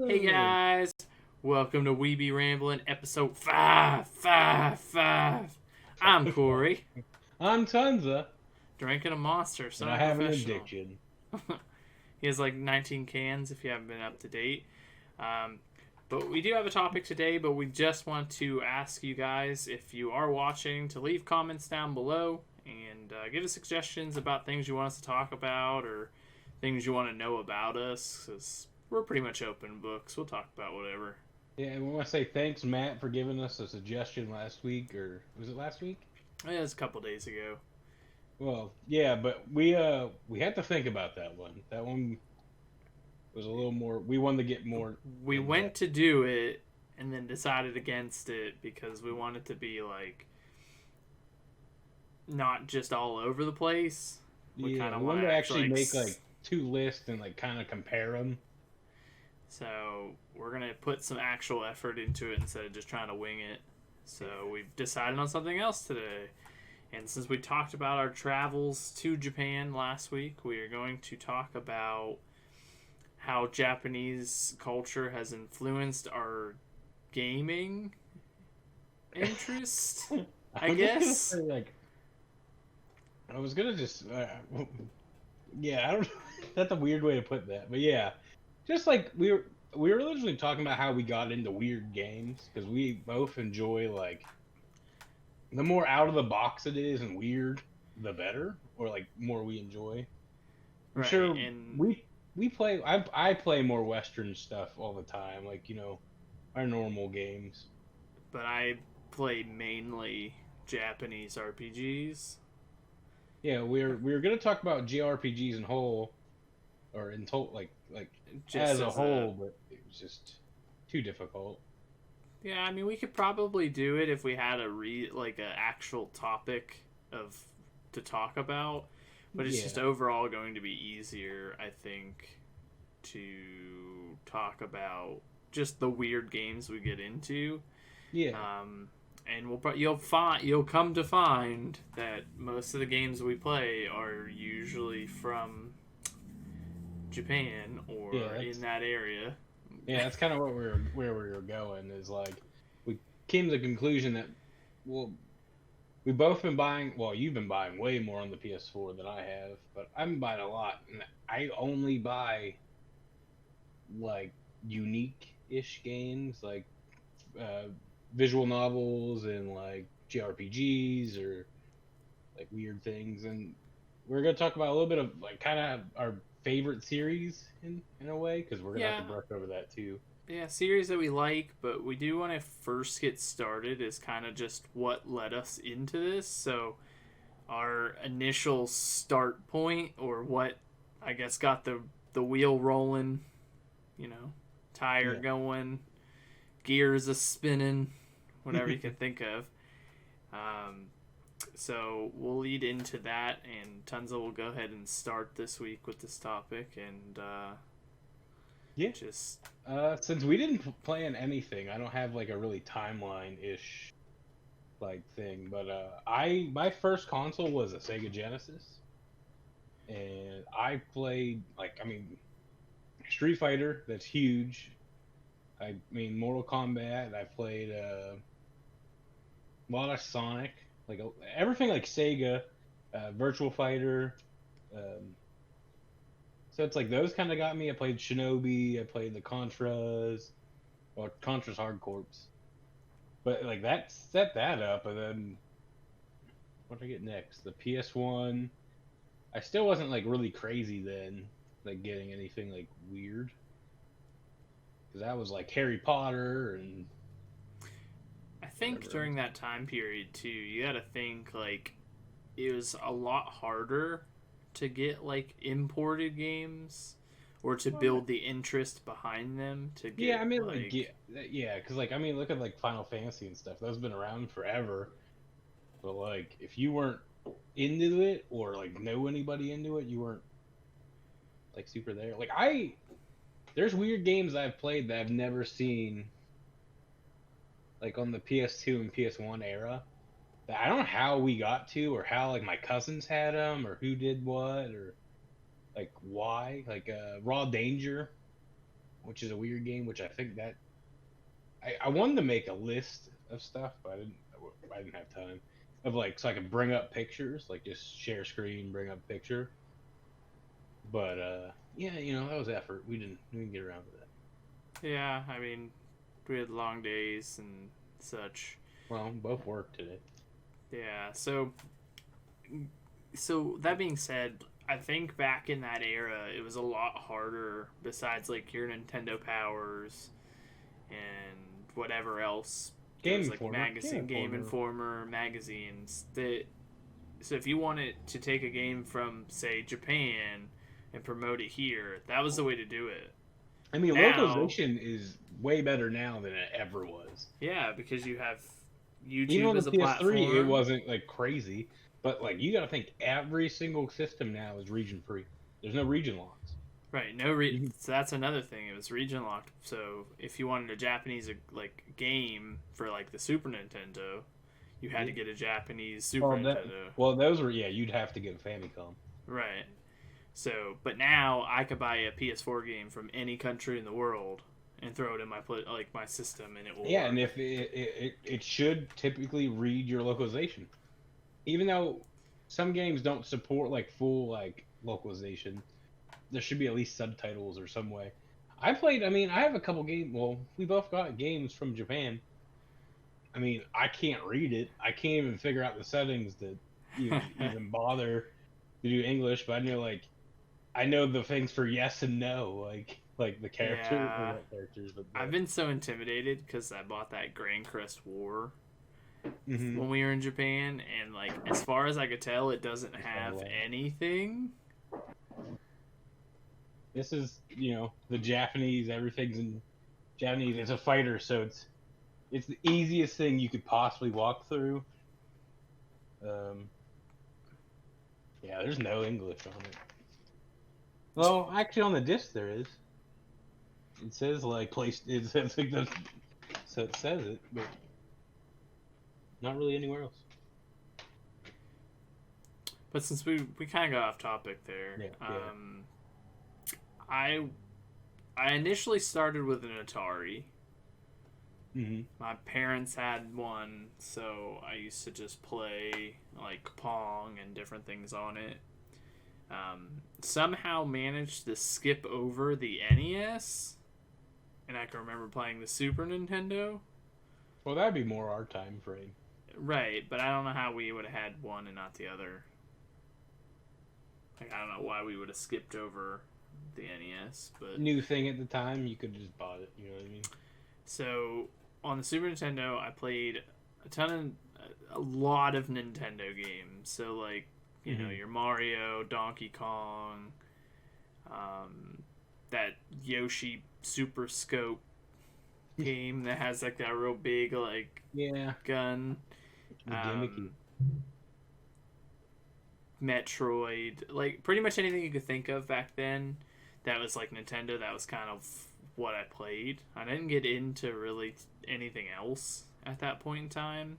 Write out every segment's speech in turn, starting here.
Hey guys, welcome to We Be Ramblin' episode 555. I'm Corey, I'm Tunza, drinking a monster, and I have an semi-professional. addiction. He has like 19 cans if you haven't been up to date. Um, but we do have a topic today, but we just want to ask you guys, if you are watching, to leave comments down below and give us suggestions about things you want us to talk about or things you want to know about us, because we're pretty much open books. We'll talk about whatever. Yeah, and we want to say thanks, Matt, for giving us a suggestion last week, or was it last week? It was a couple days ago. Well, yeah, but we had to think about that one. That one was a little more. We wanted to get more We in went depth. to do it and then decided against it because we wanted to be like not just all over the place. We kind Yeah, of we want wanted to to actually actually make like two lists and like kind of compare them. so we're gonna put some actual effort into it instead of just trying to wing it. So we've decided on something else today. And since we talked about our travels to Japan last week, we are going to talk about how Japanese culture has influenced our gaming interest, I I was just gonna guess. say like I was gonna just yeah, I don't. That's a weird way to put that, but yeah, just like we were originally talking about how we got into weird games because we both enjoy like the more out of the box it is and weird, the better, or like more we enjoy. I'm Right, sure and we play. I play more Western stuff all the time, like our normal games. but I play mainly Japanese RPGs. Yeah, we're gonna talk about JRPGs in whole or in total like Just as a as a whole, but it was just too difficult. yeah, I mean we could probably do it if we had like a actual topic of to talk about, but it's just Yeah, overall going to be easier, I think, to talk about just the weird games we get into. yeah. Um, and you'll come to find that most of the games we play are usually from Japan Yeah, or in that's that area. that's kind of what where we were going is like we came to the conclusion that well we both been buying well you've been buying way more on the PS4 than I have, but I've been buying a lot and I only buy like unique-ish games like uh, visual novels and like JRPGs or like weird things, and we're gonna talk about a little bit of like kind of our favorite series in a way because we're gonna have to Yeah, brush over that too. yeah, series that we like, but we do want to first get started is kind of just what led us into this. So our initial start point, or what I guess got the wheel rolling, you know, tire Yeah. going, gears a spinning, whatever you can think of. Um, so we'll lead into that, and Tunza will go ahead and start this week with this topic, and Yeah. just Since we didn't plan anything, I don't have like a really timeline ish like thing. But I my first console was a Sega Genesis, and I played like I mean Street Fighter. That's huge. I mean Mortal Kombat. I played a lot of Sonic, like everything like Sega, Virtual Fighter. Um, so it's like those kind of got me. I played Shinobi. I played the Contras, or Contras Hard Corps. But like that set that up, and then what did I get next? The PS1. I still wasn't like really crazy then, like getting anything like weird, because that was like Harry Potter and I think whatever during else. that time period too, you got to think like it was a lot harder to get like imported games or to Well, build the interest behind them to yeah, get I mean like like yeah, because like I mean look at like Final Fantasy and stuff. Those been around forever. But like if you weren't into it or like know anybody into it, you weren't like super there. Like there's weird games I've played that I've never seen like on the PS2 and PS1 era. That I don't know how we got to or how like my cousins had them or who did what or like why. Like Raw Danger. which is a weird game. Which I think that I wanted to make a list of stuff, but I didn't have time of like so I could bring up pictures, like just share screen, bring up picture. But yeah, that was effort. We didn't get around to that. Yeah, I mean, we had long days and such. Well, both worked today. Yeah, so that being said, I think back in that era, it was a lot harder. Besides, like your Nintendo Powers and whatever else, Game was like Informer. Game Informer magazines. That so if you wanted to take a game from say Japan and promote it here, that was the way to do it. I mean, Now, localization is way better now than it ever was. Yeah, because you have YouTube Even on as the a PS3, platform. it wasn't like crazy, but like you got to think every single system now is region free. There's no region locks. Right, so that's another thing. It was region locked. So if you wanted a Japanese like game for like the Super Nintendo, you had to get a Japanese Super Nintendo. Those were you'd have to get a Famicom. Right. So, but now I could buy a PS4 game from any country in the world and throw it in my system, and it will. Yeah, work. and if it should typically read your localization, even though some games don't support like full like localization, there should be at least subtitles or some way. I have a couple games. Well, we both got games from Japan. I mean, I can't read it. I can't even figure out the settings to even bother to do English. But I know the things for yes and no, like the characters. Yeah. Not characters, but I've been so intimidated because I bought that Grand Crest War Mm-hmm. when we were in Japan, and like as far as I could tell, it doesn't have anything. This is the Japanese. Everything's in Japanese. It's a fighter, so it's the easiest thing you could possibly walk through. Yeah, there's no English on it. Well, actually, on the disc there is. It says like place. It says like the, so it says it, but not really anywhere else. But since we kind of got off topic there, I initially started with an Atari. Mm-hmm. My parents had one, so I used to just play like Pong and different things on it. Somehow managed to skip over the NES, and I can remember playing the Super Nintendo. Well, that'd be more our time frame. Right, but I don't know how we would have had one and not the other. Like, I don't know why we would have skipped over the NES, but new thing at the time, you could have just bought it. You know what I mean? So on the Super Nintendo, I played a lot of Nintendo games. So like, you know, your Mario, Donkey Kong, that Yoshi Super Scope game that has like that real big like gun. Metroid, like pretty much anything you could think of back then that was like Nintendo, that was kind of what I played. I didn't get into really anything else at that point in time.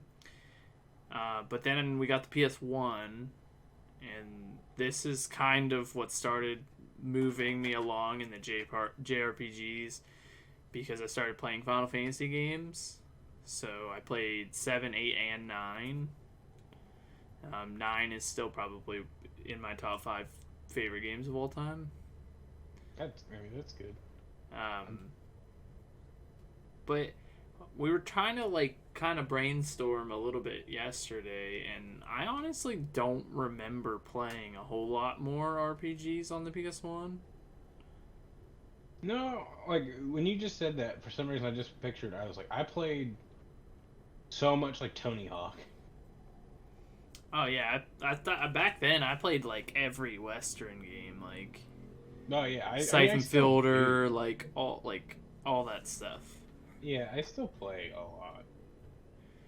But then we got the PS1, and this is kind of what started moving me along in the JRPGs, because I started playing Final Fantasy games. So I played 7, 8, and 9. 9 is still probably in my top 5 favorite games of all time. That's good. But we were trying to like kind of brainstorm a little bit yesterday, and I honestly don't remember playing a whole lot more RPGs on the PS1. No, like when you just said that, for some reason I just pictured, I was like, I played so much like Tony Hawk. Oh yeah, I thought back then I played like every Western game, like Siphon Filter, like all that stuff. Yeah, I still play a lot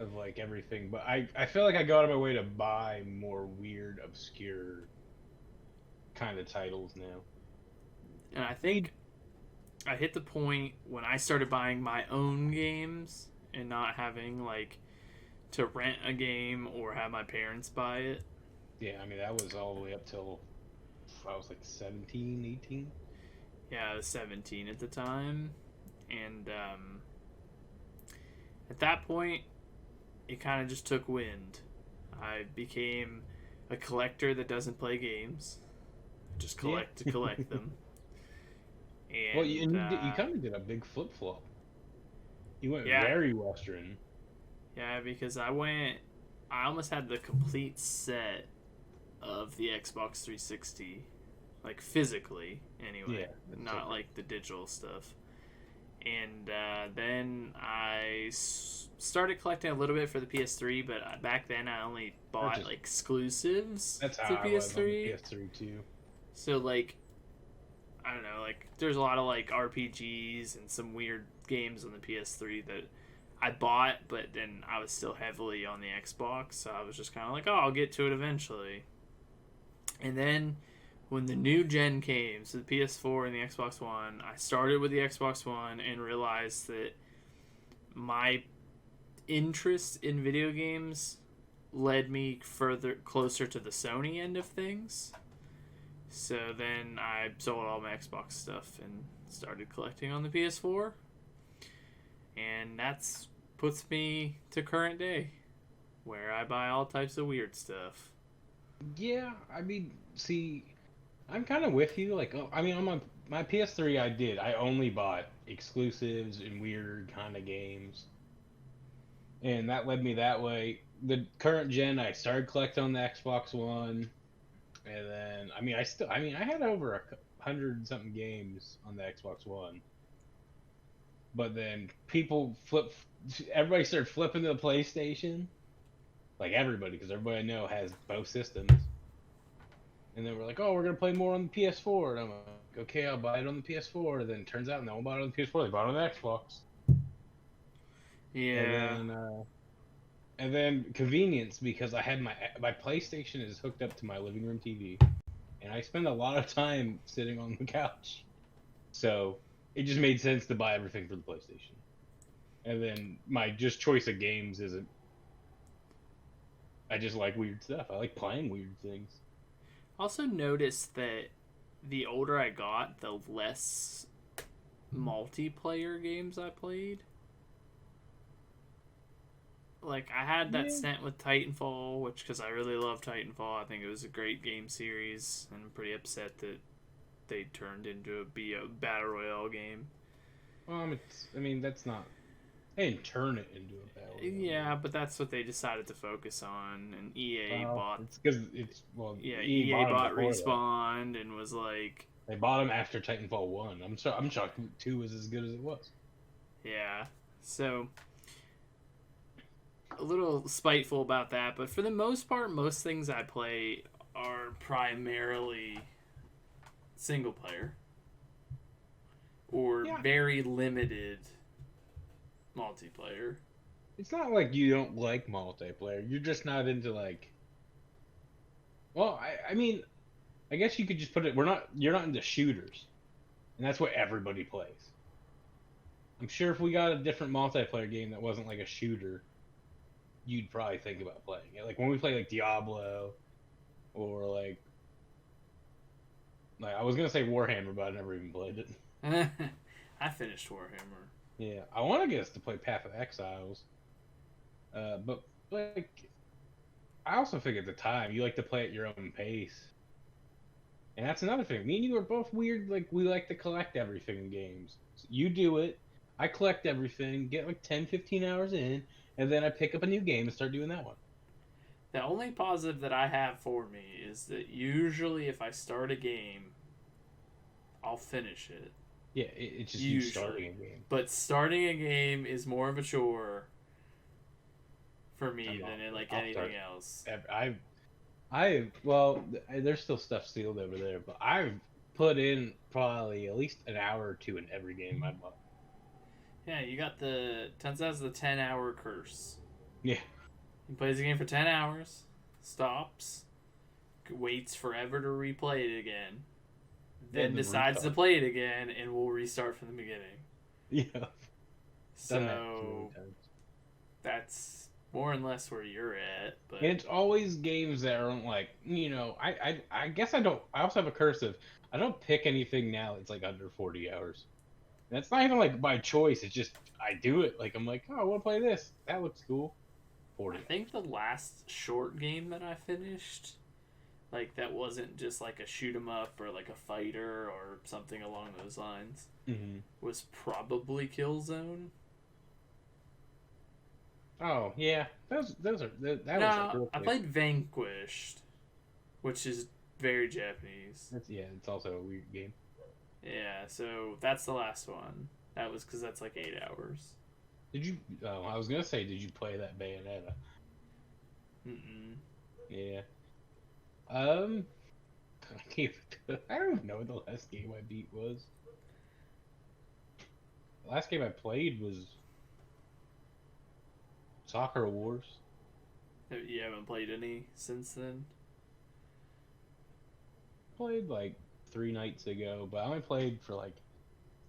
of like everything, but I feel like I go out of my way to buy more weird, obscure kind of titles now. And I think I hit the point when I started buying my own games and not having like to rent a game or have my parents buy it. Yeah, I mean that was all the way up till I was like 17, 18. Yeah, I was 17 at the time, and at that point, it kind of just took wind. I became a collector that doesn't play games, just Yeah. collect to collect them, Well, and you kind of did a big flip flop. You went yeah, very Western. yeah, because I almost had the complete set of the Xbox 360, like physically, anyway, Yeah, that's so not cool. like the digital stuff. And then I started collecting a little bit for the PS3, but back then I only That's bought just like exclusives that's how to I was on the PS3. PS3 too. So like I don't know, like there's a lot of like RPGs and some weird games on the PS3 that I bought, but then I was still heavily on the Xbox, so I was just kind of like, oh, I'll get to it eventually. And then when the new gen came, so the PS4 and the Xbox One, I started with the Xbox One and realized that my interest in video games led me further closer to the Sony end of things. So then I sold all my Xbox stuff and started collecting on the PS4, and that's puts me to current day, where I buy all types of weird stuff. Yeah, I mean, see, I'm kind of with you. Like, I mean, on my PS3, I only bought exclusives and weird kind of games, and that led me that way. The current gen, I started collecting on the Xbox One, and then I mean, I had over 100 something games on the Xbox One, but then everybody started flipping to the PlayStation, like everybody, because everybody I know has both systems. And then we're like, oh, we're gonna play more on the PS4. And I'm like, okay, I'll buy it on the PS4. Then it turns out no one bought it on the PS4. They bought it on the Xbox. And Yeah. then convenience, because I had my PlayStation is hooked up to my living room TV, and I spend a lot of time sitting on the couch. So it just made sense to buy everything for the PlayStation. And then my just choice of games isn't. I just like weird stuff. I like playing weird things. Also noticed that the older I got, the less multiplayer games I played. Like I had that Yeah. stint with Titanfall, which because I really love Titanfall, I think it was a great game series, and I'm pretty upset that they turned into be a battle royale game. I mean, that's not. They didn't turn it into a battle royale Yeah, game. but that's what they decided to focus on, and EA Well, bought. it's because Yeah, EA EA bought them bought before that. Respawn and was like, They bought them after Titanfall 1. I'm shocked 2 was as good as it was. yeah. So a little spiteful about that, but for the most part, most things I play are primarily single player or Yeah, very limited multiplayer. it's not like you don't like multiplayer. You're just not into like. Well, I mean, I guess you could just put it. You're not into shooters, and that's what everybody plays. I'm sure if we got a different multiplayer game that wasn't like a shooter, you'd probably think about playing it. Like when we play like Diablo, or like I was gonna say Warhammer, but I never even played it. I finished Warhammer. Yeah, I want to get us to play Path of Exiles, but like I also think at the time you like to play at your own pace, and that's another thing. Me and you are both weird. Like we like to collect everything in games. So you do it. I collect everything, get like 10, 15 hours in, and then I pick up a new game and start doing that one. The only positive that I have for me is that usually if I start a game, I'll finish it. Yeah, it's just you starting Usually. a game. But starting a game is more of a chore for I'm me not. than in like I'll start. anything else. Well, there's still stuff sealed over there, but I've put in probably at least an hour or two in every game I bought. Yeah, you got the turns out it's the 10-hour curse. Yeah, He plays the game for 10 hours, stops, waits forever to replay it again, then the decides to restart. play it again, and will restart from the beginning. Yeah, done that too many So times. that's more or less where you're at. But And it's always games that aren't like I guess I don't. I also have a curse of I don't pick anything now that's like under 40 hours. And that's not even like by choice. It's just I do it. Like I'm like, oh, I want to play this. That looks cool. I 40 think the last short game that I finished, like that wasn't just like a shoot 'em up or like a fighter or something along those lines, hours. was probably Killzone. Oh yeah, those are that was like No, real I quick. played Vanquished, which is very Japanese. That's yeah, it's also a weird game. Yeah, so that's the last one. That was because that's like 8 hours. Did you? Oh, I was gonna say, did you play that Bayonetta? Mm-mm. Yeah. Um, I can't. I don't even know what the last game I beat was. The last game I played was Soccer Wars. You haven't played any since then? Played like 3 nights ago, but I only played for like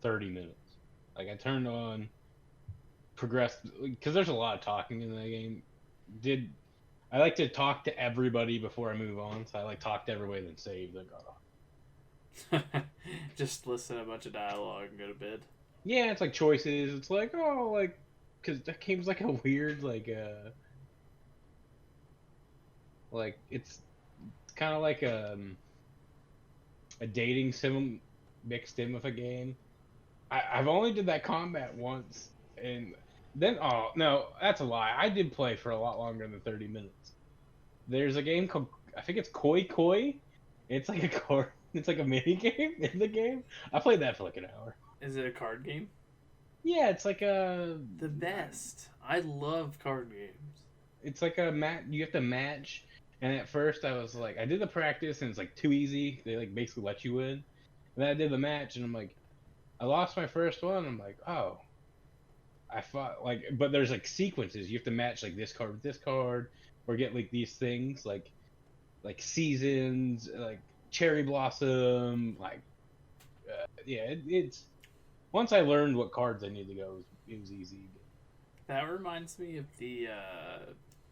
30 minutes. Like I turned on, progressed because there's a lot of talking in that game. Did I like to talk to everybody before I move on? So I like talk to everybody then save. Like, oh. Just listen to a bunch of dialogue and go to bed. Yeah, it's like choices. It's like oh, like because that game's like a weird like it's kind of like a dating sim mixed in with a game. I've only did that combat once, and then oh no, that's a lie. I did play for a lot longer than 30 minutes. There's a game called I think it's Koi Koi. It's like a card. It's like a mini game in the game. I played that for like an hour. Is it a card game? Yeah, it's like a. The best. I love card games. It's like a match. You have to match. And at first, I was like, I did the practice, and it's like too easy. They like basically let you in. And then I did the match, and I'm like, I lost my first one. I'm like, oh, I fought like, but there's like sequences. You have to match like this card with this card, or get like these things like seasons, like cherry blossom, like yeah. It's once I learned what cards I need to go, it was easy. That reminds me of the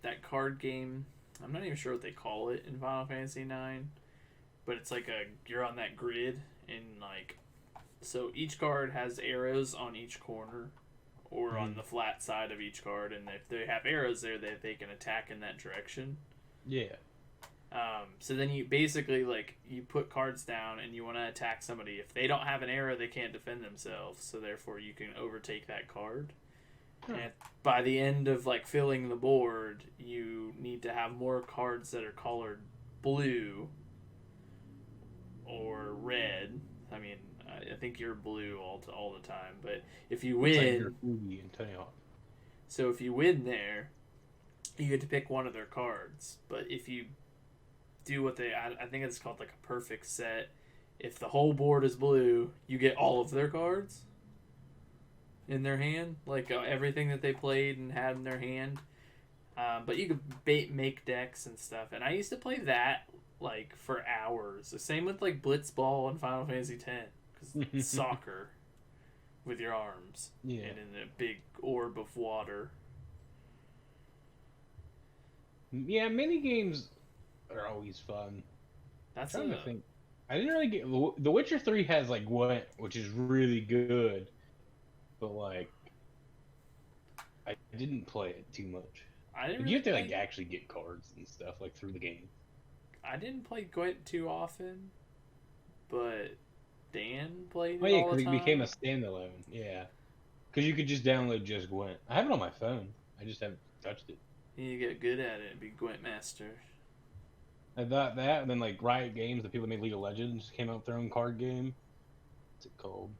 that card game. I'm not even sure what they call it in Final Fantasy IX, but it's like you're on that grid and like so each card has arrows on each corner or on the flat side of each card, and if they have arrows there, they can attack in that direction. Yeah. So then you basically like you put cards down and you want to attack somebody. If they don't have an arrow, they can't defend themselves. So therefore, you can overtake that card. And by the end of like filling the board, you need to have more cards that are colored blue or red. I mean, I think you're blue all the time. But if you win, so if you win there, you get to pick one of their cards. But if you do what I think it's called like a perfect set. If the whole board is blue, you get all of their cards in their hand, like everything that they played and had in their hand. But you could make decks and stuff, and I used to play that like for hours. The same with like Blitzball and Final Fantasy X, because it's soccer with your arms and in a big orb of water. Yeah, mini games are always fun. That's I'm trying to think. I didn't really get The Witcher 3 has like Gwent, which is really good, but like I didn't play it too much. I didn't. You Really have to like actually get cards and stuff like through the game. I didn't play Gwent too often, but Dan played Oh it yeah, all the because it time. became a standalone. Yeah, because you could just download just Gwent. I have it on my phone. I just haven't touched it. You get good at it and be Gwent master. I thought that, and then like Riot Games, the people that made League of Legends, came out with their own card game. What's it called?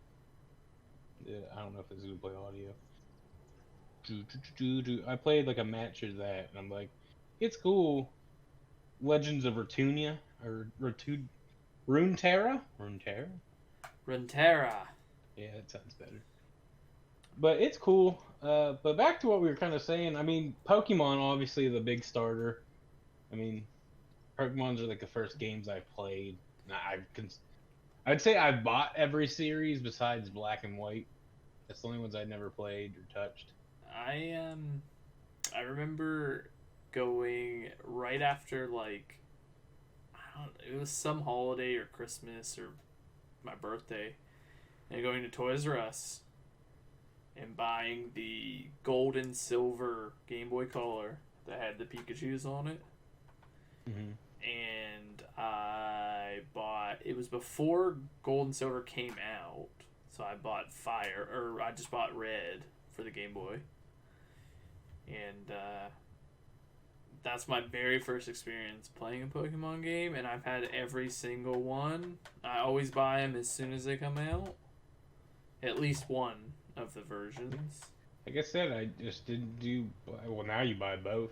Yeah, I don't know if this is gonna play audio. I played like a match of that, and I'm like, it's cool. Legends of Rutunia or Runeterra. Runeterra. Yeah, that sounds better. But it's cool. But back to what we were kind of saying. I mean, Pokemon obviously the big starter. I mean, Pokemon's are like the first games I played. I'd say I've bought every series besides Black and White. That's the only ones I'd never played or touched. I remember going right after like it was some holiday or Christmas or my birthday and going to Toys R Us and buying the gold and silver Game Boy Color that had the Pikachus on it. Mm-hmm. And I bought, it was before gold and silver came out, so I bought I just bought red for the Game Boy. And that's my very first experience playing a Pokemon game, and I've had every single one. I always buy them as soon as they come out. At least one of the versions. Like I said, I just didn't do. Well, now you buy both.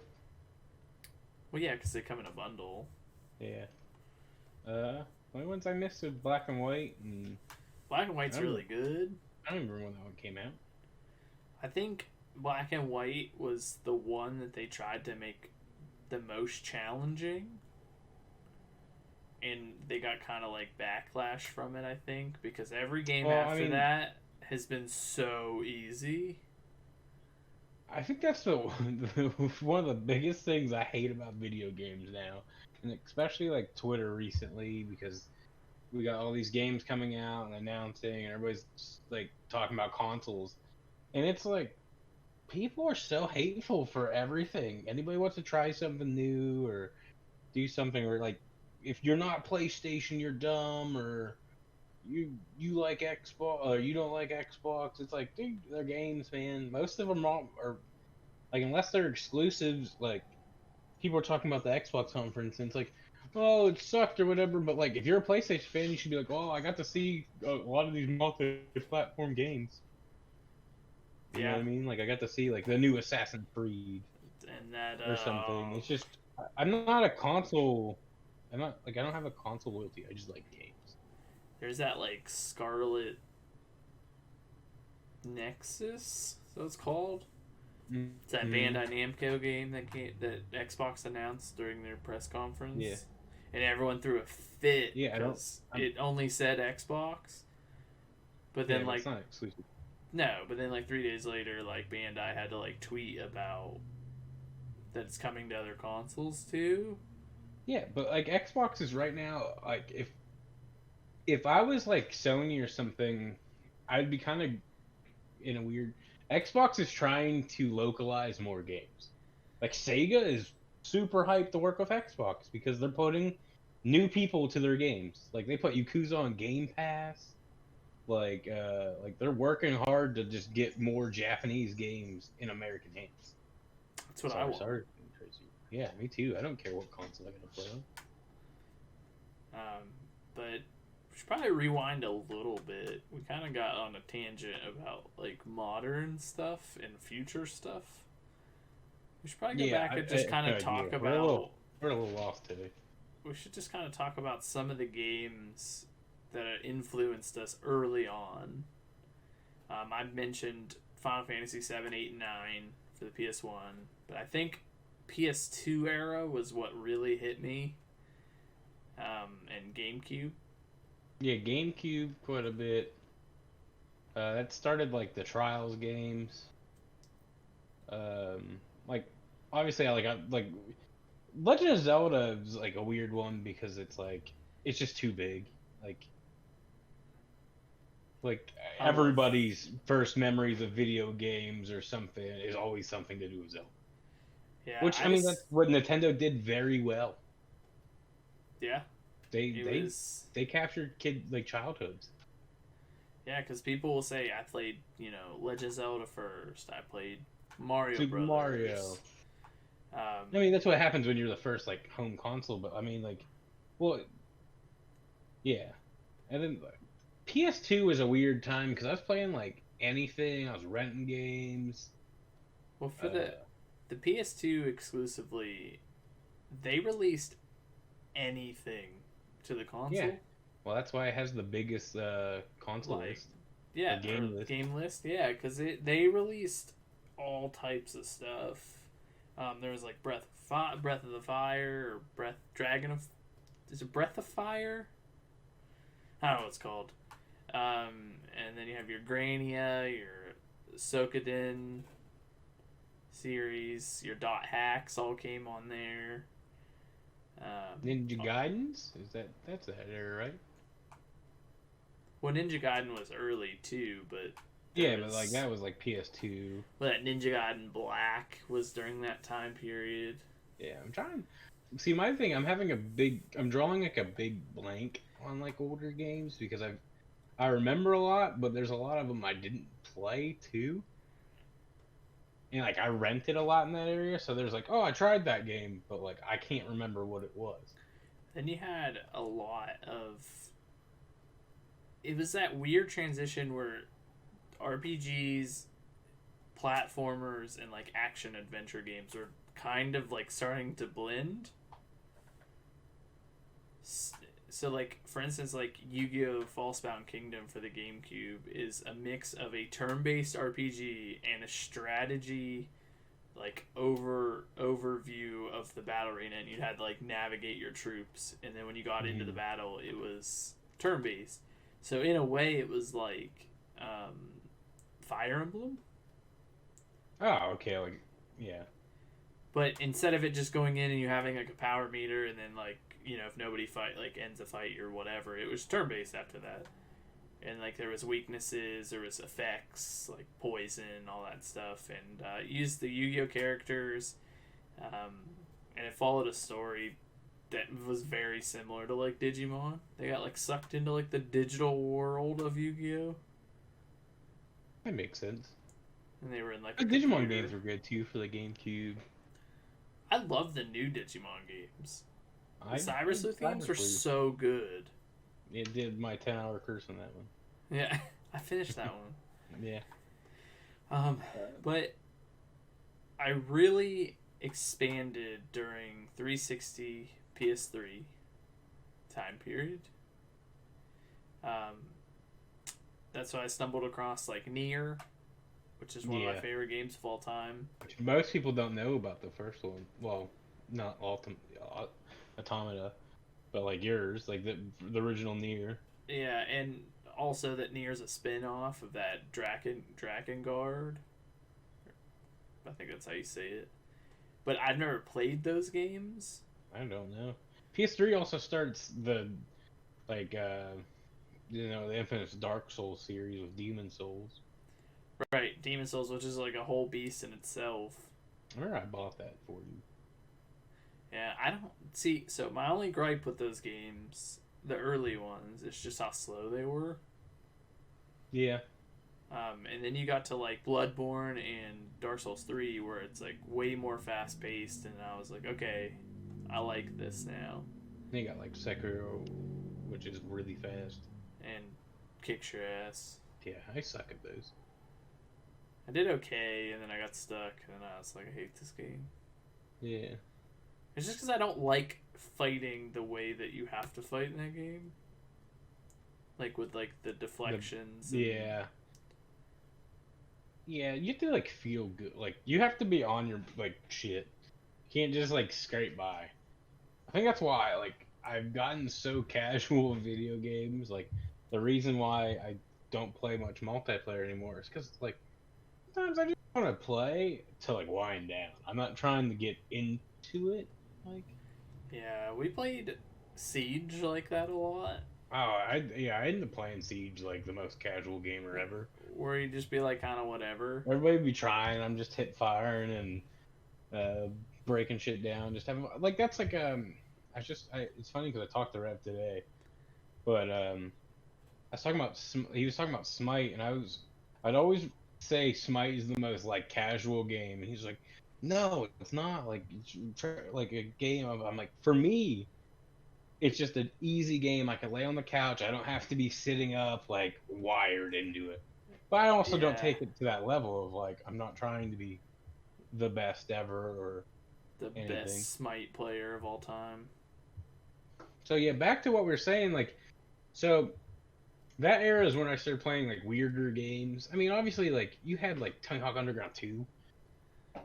Well, yeah, because they come in a bundle. Yeah. The only ones I missed was Black and White, and Black and White's really good. I don't remember when that one came out. I think Black and White was the one that they tried to make the most challenging, and they got kind of like backlash from it, I think, because every game after that has been so easy. I think that's one of the biggest things I hate about video games now, and especially like Twitter recently, because we got all these games coming out and announcing, and everybody's just, like, talking about consoles, and it's like, people are so hateful for everything. Anybody wants to try something new or do something, or like, if you're not PlayStation, you're dumb, or you like Xbox, or you don't like Xbox. It's like, dude, they're games, man. Most of them are like, unless they're exclusives. Like, people are talking about the Xbox conference, and it's like, oh, it sucked or whatever. But like, if you're a PlayStation fan, you should be like, oh, I got to see a lot of these multi-platform games. You know what I mean? Like, I got to see like the new Assassin's Creed and that or something. It's just, I'm not a console. I don't have a console loyalty. I just like games. There's that like Scarlet Nexus, so it's called. Mm-hmm. It's that Bandai Namco game that Xbox announced during their press conference. Yeah. And everyone threw a fit because it only said Xbox. But then it's not exclusive. No, but then like 3 days later, like Bandai had to like tweet about that it's coming to other consoles too. Yeah, but like Xbox is right now, like, if I was like Sony or something, I'd be kind of in a weird. Xbox is trying to localize more games. Like, Sega is super hyped to work with Xbox because they're putting new people to their games. Like, they put Yakuza on Game Pass. Like they're working hard to just get more Japanese games in American hands. That's what I want. Sorry. Yeah, me too. I don't care what console I gotta play on. But we should probably rewind a little bit. We kind of got on a tangent about like modern stuff and future stuff. We should probably go back and just kind of talk about. We're a little lost today. We should just kind of talk about some of the games that influenced us early on. I mentioned Final Fantasy 7, 8, and 9 for the PS1, but I think PS2 era was what really hit me. And GameCube. Yeah, GameCube quite a bit. That started like the Trials games. Like, obviously, I like Legend of Zelda is like a weird one because it's like, it's just too big. Like everybody's first memories of video games or something is always something to do with Zelda. Yeah, which I mean, that's what Nintendo did very well. Yeah, they captured childhoods. Yeah, because people will say, I played, Legend of Zelda first. I played Mario Super Brothers. Mario. I mean, that's what happens when you're the first home console. But I mean, yeah. And then PS2 was a weird time because I was playing anything. I was renting games. Well, for the PS2 exclusively, they released anything to the console. Yeah. Well, that's why it has the biggest console list. Yeah, game list. Yeah, because they released all types of stuff. There was Breath of the Fire, or is it Breath of Fire? I don't know what it's called. And then you have your Grania, your Sokoden series, your Dot Hacks all came on there. Ninja Gaidens? That's that era, right? Well, Ninja Gaiden was early too, but there Yeah, but like was that was like PS2. well, that Ninja Gaiden Black was during that time period. Yeah, I'm trying. See, my thing, I'm drawing like a big blank on like older games because I remember a lot, but there's a lot of them I didn't play too. And like I rented a lot in that area, so there's like, oh, I tried that game, but like I can't remember what it was. Then you had a lot of. It was that weird transition where RPGs, platformers, and like action adventure games were kind of like starting to blend. So like for instance, like Yu-Gi-Oh! Falsebound Kingdom for the GameCube is a mix of a turn-based RPG and a strategy like overview of the battle arena, and you had to like navigate your troops, and then when you got into the battle it was turn-based. So in a way it was like Fire Emblem, Oh, okay, like yeah, but instead of it just going in and you having like a power meter and then like if nobody fight like ends a fight or whatever, it was turn based after that. And like there was weaknesses, there was effects like poison, all that stuff, and used the Yu-Gi-Oh characters, and it followed a story that was very similar to like Digimon. They got like sucked into like the digital world of Yu-Gi-Oh, that makes sense. and they were in like The a Digimon computer. games were good too for the GameCube. I love the new Digimon games. The I Cyber played Sleuth games were Cyber so good. It did my 10-hour curse on that one. Yeah, I finished that one. Yeah. Um, but I really expanded during 360 PS3 time period. Um, that's why I stumbled across like Nier, which is one of my Yeah. favorite games of all time. Which most people don't know about the first one. Well, not Automata, but like yours, like the original Nier. Yeah, and also that Nier's a spin-off of that Drakengard. I think that's how you say it. But I've never played those games. I don't know. PS3 also starts the like the infamous Dark Souls series with Demon Souls. Right, Demon Souls, which is like a whole beast in itself. I remember I bought that for you. Yeah, I don't see. So my only gripe with those games, the early ones, is just how slow they were. Yeah. And then you got to like Bloodborne and Dark Souls 3, where it's like way more fast paced, and I was like, okay, I like this now. They got like Sekiro, which is really fast. And kicks your ass. Yeah, I suck at those. I did okay, and then I got stuck, and I was like, I hate this game. Yeah. It's just because I don't like fighting the way that you have to fight in that game. Like with like the deflections. Yeah. Yeah, you have to like feel good. Like you have to be on your like shit. You can't just like scrape by. I think that's why like I've gotten so casual with video games. Like the reason why I don't play much multiplayer anymore is because like sometimes I just want to play to like wind down. I'm not trying to get into it. Like Yeah, we played Siege like that a lot. oh, I ended up playing Siege like the most casual gamer ever. Where you just be like kind of whatever. Everybody be trying. I'm just hit firing and breaking shit down. Just having like that's like it's funny because I talked to Rev today, but I was talking about he was talking about Smite, and I'd always say Smite is the most like casual game, and he's like, no, it's not like like a game. I'm like, for me, it's just an easy game. I can lay on the couch. I don't have to be sitting up like wired into it. But I also don't take it to that level of like I'm not trying to be the best ever or The anything. best Smite player of all time. So yeah, back to what we were saying, like so that era is when I started playing like weirder games. I mean, obviously like you had like Tony Hawk Underground 2.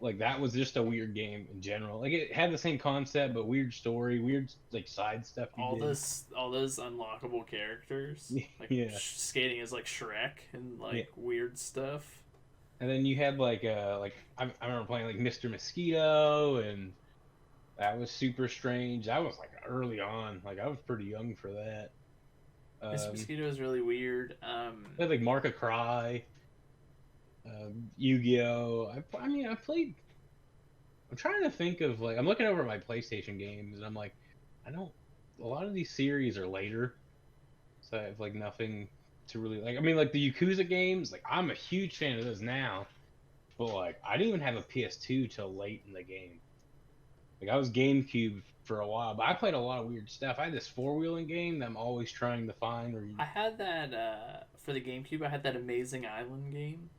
Like that was just a weird game in general. Like it had the same concept but weird story, weird like side stuff you all did. those unlockable characters, like Yeah. skating as like Shrek and like weird stuff. And then you had like I remember playing like Mr. Mosquito, and that was super strange. That was like early on. Like I was pretty young for that. Mr. Um, Mosquito is really weird. I had like Mark of Cry, Yu-Gi-Oh. I mean, I played. I'm trying to think of like I'm looking over my PlayStation games, and I'm like, I don't. A lot of these series are later, so I have like nothing to really like. I mean, like the Yakuza games, like I'm a huge fan of those now, but like I didn't even have a PS2 till late in the game. Like I was GameCube for a while, but I played a lot of weird stuff. I had this four-wheeling game that I'm always trying to find. Where you... I had that for the GameCube. I had that Amazing Island game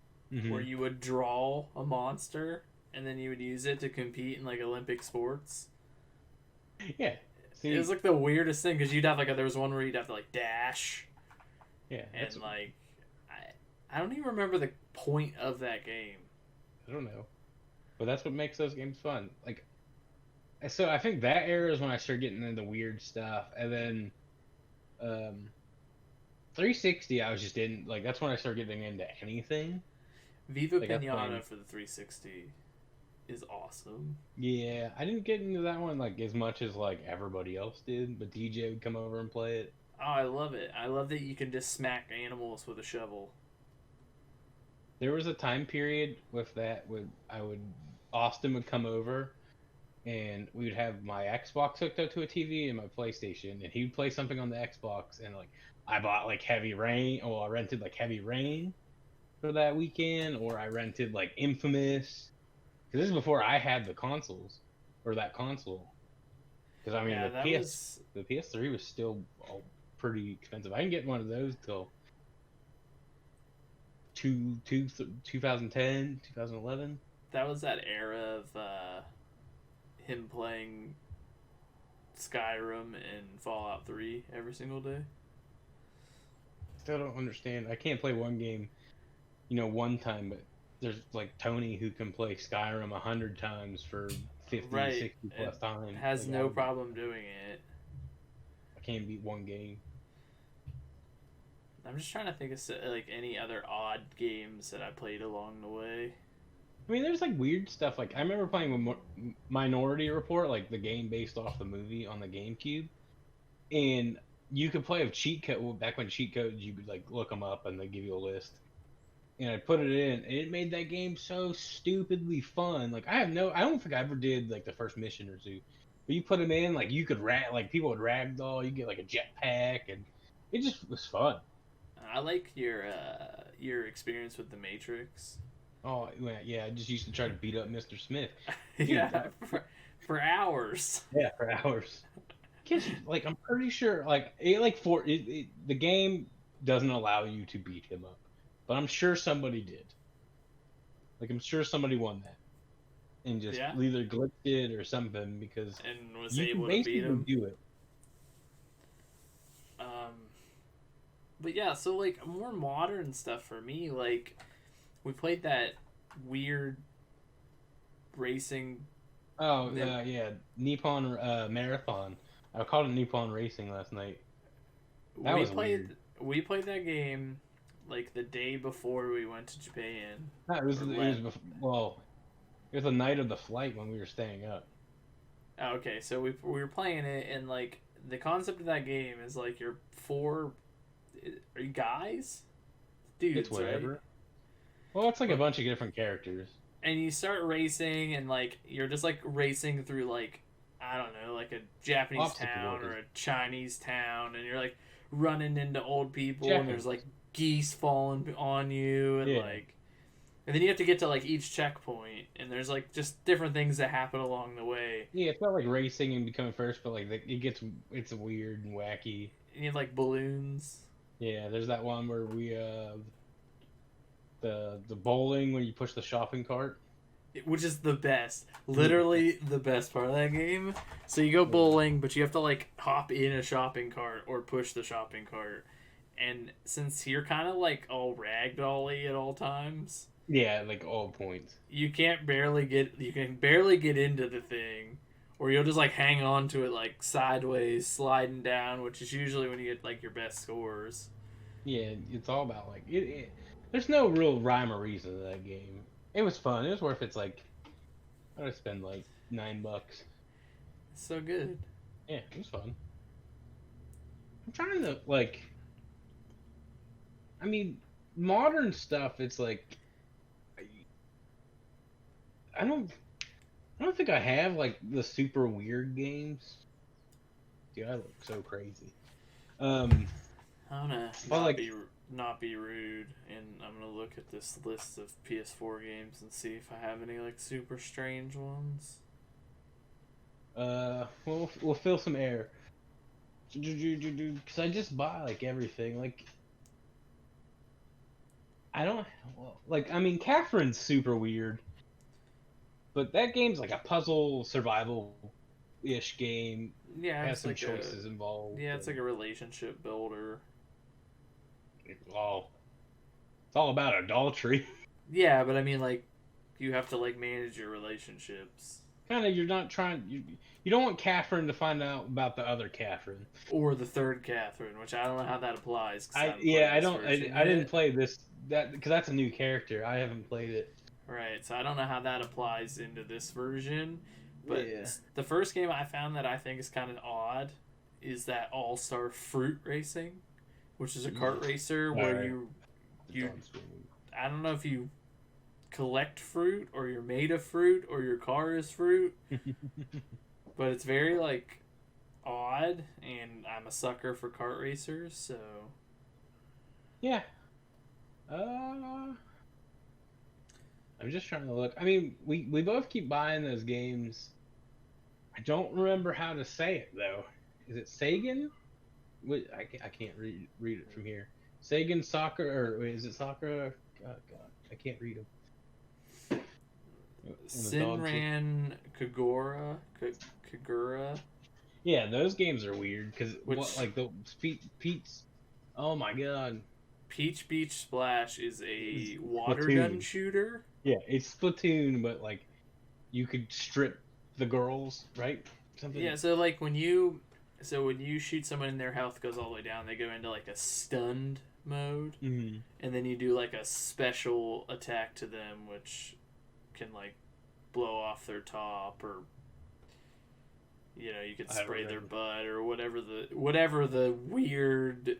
where hmm you would draw a monster and then you would use it to compete in like Olympic sports. Yeah. It was See, like the weirdest thing because you'd have like there was one where you'd have to like dash yeah, that's and like I don't even remember the point of that game. I don't know, but that's what makes those games fun. Like, so I think that era is when I started getting into weird stuff, and then 360, I was just in like that's when I started getting into anything. Viva Like I was Pinata playing. for the 360 is awesome. Yeah, I didn't get into that one like as much as like everybody else did, but DJ would come over and play it. Oh, I love it. I love that you can just smack animals with a shovel. There was a time period with that when I would Austin would come over and we would have my Xbox hooked up to a TV and my PlayStation, and he would play something on the Xbox, and like I bought like Heavy Rain, or I rented like Heavy Rain for that weekend, or I rented like Infamous, because this is before I had the consoles or that console. Because I mean Yeah, that was the PS3 was still pretty expensive. I didn't get one of those till 2010, 2011. that era of him playing Skyrim and Fallout 3 every single day. Still don't understand. I can't play one game, one time, but there's like Tony who can play Skyrim 100 times for 50, Right. 60 It plus times. has Like no problem doing it. I can't beat one game. I'm just trying to think of like any other odd games that I played along the way. I mean, there's like weird stuff. Like I remember playing with Minority Report, like the game based off the movie on the GameCube, and you could play with cheat code. Well, back when cheat codes, you could like look them up and they give you a list. And I put it in, and it made that game so stupidly fun. Like I don't think I ever did like the first mission or two, but you put them in, like you could like people would ragdoll, you get like a jetpack, and it just was fun. I like your experience with the Matrix. Oh yeah, I just used to try to beat up Mr. Smith. Dude, Yeah, for hours. yeah, for hours. Kids, like I'm pretty sure, like the game doesn't allow you to beat him up, but I'm sure somebody did. Like I'm sure somebody won that and just Yeah, either glitched it or something because and was you can able to beat basically him. do it. Um, but yeah, so like more modern stuff for me, like we played that weird racing. Oh That yeah, Nippon Marathon. I called it Nippon Racing last night. That we was weird. played that game like the day before we went to Japan. No, Or it was well, it was the night of the flight when we were staying up. okay, so we were playing it, and like the concept of that game is like you're four, are you guys, It's dudes, right? whatever. Well, it's like a But bunch of different characters. and you start racing, and like you're just like racing through like I don't know, like a Japanese Obstacle town or courses. a Chinese town, and you're like running into old people, and there's like Japanese. geese falling on you, and Yeah. like. And then you have to get to like each checkpoint, and there's like just different things that happen along the way. Yeah, it's not like racing and becoming first, but like it's weird and wacky. And you have like balloons. Yeah, there's that one where we the bowling when you push the shopping cart. Which is the best. Literally the best part of that game. So you go bowling, but you have to like hop in a shopping cart or push the shopping cart. And since you're kind of like all ragdolly at all times, Yeah, like all points. you can barely get into the thing, or you'll just like hang on to it like sideways, sliding down, which is usually when you get like your best scores. Yeah, it's all about like there's no real rhyme or reason to that game. It was fun. It was worth its like I'd spend like $9. So good. Yeah, it was fun. I'm trying to like I mean, modern stuff. It's like I don't. I don't think I have like the super weird games. Dude, I look so crazy. I'm gonna But like, not be rude, and I'm gonna look at this list of PS4 games and see if I have any like super strange ones. we'll fill some air. Because I just buy like everything. Like, I don't. Well, like, I mean, Catherine's super weird, but that game's like a puzzle survival ish game. Yeah, Has it's some like choices involved. it's like a relationship builder. Well, it's all about adultery. Yeah, but I mean like you have to like manage your relationships. Kind of, you're not trying. You don't want Catherine to find out about the other Catherine. Or the third Catherine, which I don't know how that applies. 'Cause I don't. I didn't play this that because that's a new character. I haven't played it. Right, so I don't know how that applies into this version. But Yeah. the first game I found that I think is kind of odd is that All Star Fruit Racing, which is a kart racer where Alright. you I don't know if you collect fruit or you're made of fruit or your car is fruit, but it's very like odd, and I'm a sucker for kart racers, so Yeah. I'm just trying to look. I mean, we both keep buying those games. I don't remember how to say it though. Is it Sagan? I can't read it from here. Sagan soccer or wait, is it soccer? Oh God, I can't read them. Sinran Kagura. Yeah, those games are weird because Which- like the Pete's. Oh my God. Peach Beach Splash is a It's water Splatoon. gun shooter. Yeah, it's Splatoon, but like you could strip the girls, right? Something. Yeah, so like when you shoot someone and their health goes all the way down, they go into like a stunned mode, Mm-hmm. and then you do like a special attack to them, which can like blow off their top, or you could I don't spray their remember. butt or whatever the weird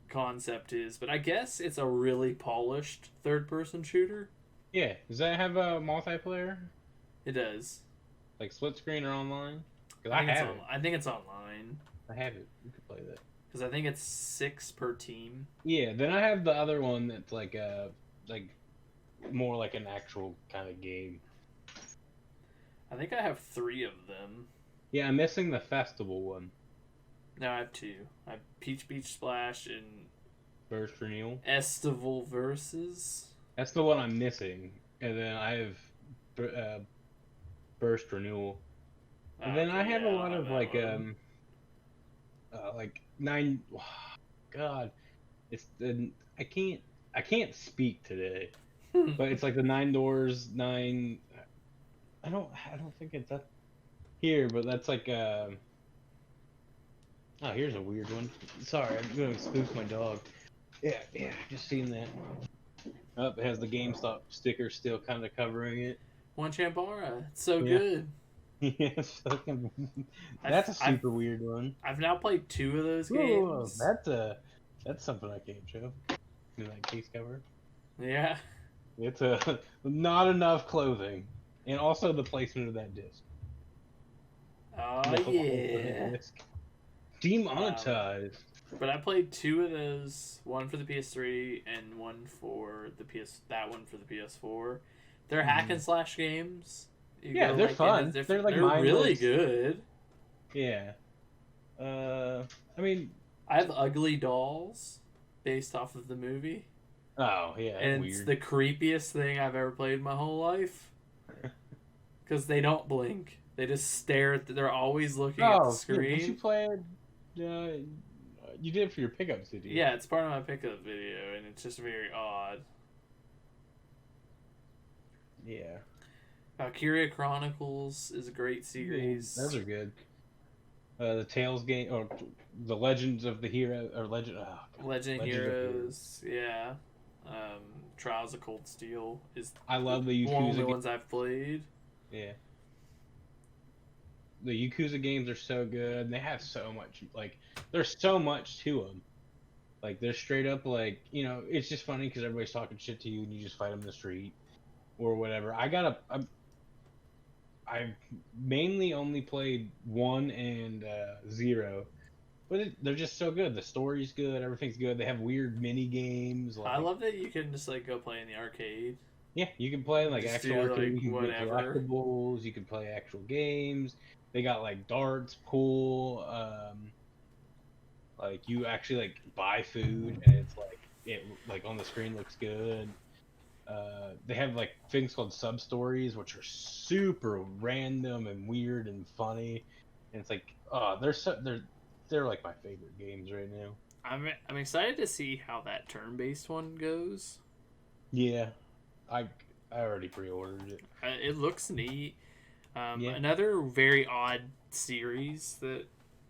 concept is. But I guess it's a really polished third person shooter. Yeah, does that have a multiplayer, It does. like split screen or online? Because I have it. I think it's online I have it. You could play that. because I think it's 6 per team. Yeah, then I have the other one that's like more like an actual kind of game. I think I have 3 of them. Yeah, I'm missing the festival one. No, I have 2. I have Peach Beach Splash and First renewal. Estival Versus. That's the one I'm missing, and then I have burst renewal, and then I have a lot of like nine. God, it's the I can't speak today, but it's like the 9 doors 9. I don't think it's that here, but that's like oh, here's a weird one. Sorry, I'm gonna spook my dog. Yeah, just seen that. Oh, it has the GameStop sticker still kind of covering it. One Champara. It's so Yeah. good. Yes, that's a super weird one. I've now played 2 of those Whoa, games. that's something I can't show. In that case cover, Yeah. it's not enough clothing, and also the placement of that disc. Oh, The whole yeah. disc. Demonetized. But I played 2 of those, one for the PS3 and one for the one for the PS4. They're hack and slash games. You Yeah, go, they're like, fun. They're like really mindless. good. Yeah. I mean, I have ugly dolls based off of the movie. oh yeah, And weird. it's the creepiest thing I've ever played in my whole life. Because they don't blink. They just stare they're always looking at the screen. Did you play it? You did it for your pickups, did you? Yeah, it's part of my pickup video, and it's just very odd. Yeah. Valkyria Chronicles is a great series. Those are good. The Tales game, or the Legends of the Hero, or Legend. Oh, God. Legend of Heroes. Heroes, yeah. Trials of Cold Steel is I love the one of the Yakuza. ones I've played. Yeah. The Yakuza games are so good. And they have so much. Like, there's so much to them. Like they're straight up like, it's just funny because everybody's talking shit to you and you just fight them in the street or whatever. I've mainly only played 1 and 0, but they're just so good. The story's good, everything's good. They have weird mini games. I Like, love that you can just like go play in the arcade. yeah, you can play like Just actual do arcade. like You can get whatever. collectibles. You can play actual games. They got like darts, pool. Like you actually like buy food, and it's like it like on the screen looks good. They have like things called sub stories, which are super random and weird and funny. And it's like, oh, they're like my favorite games right now. I'm excited to see how that turn-based one goes. Yeah, I I already pre-ordered it. It looks neat. Yeah, Another very odd series that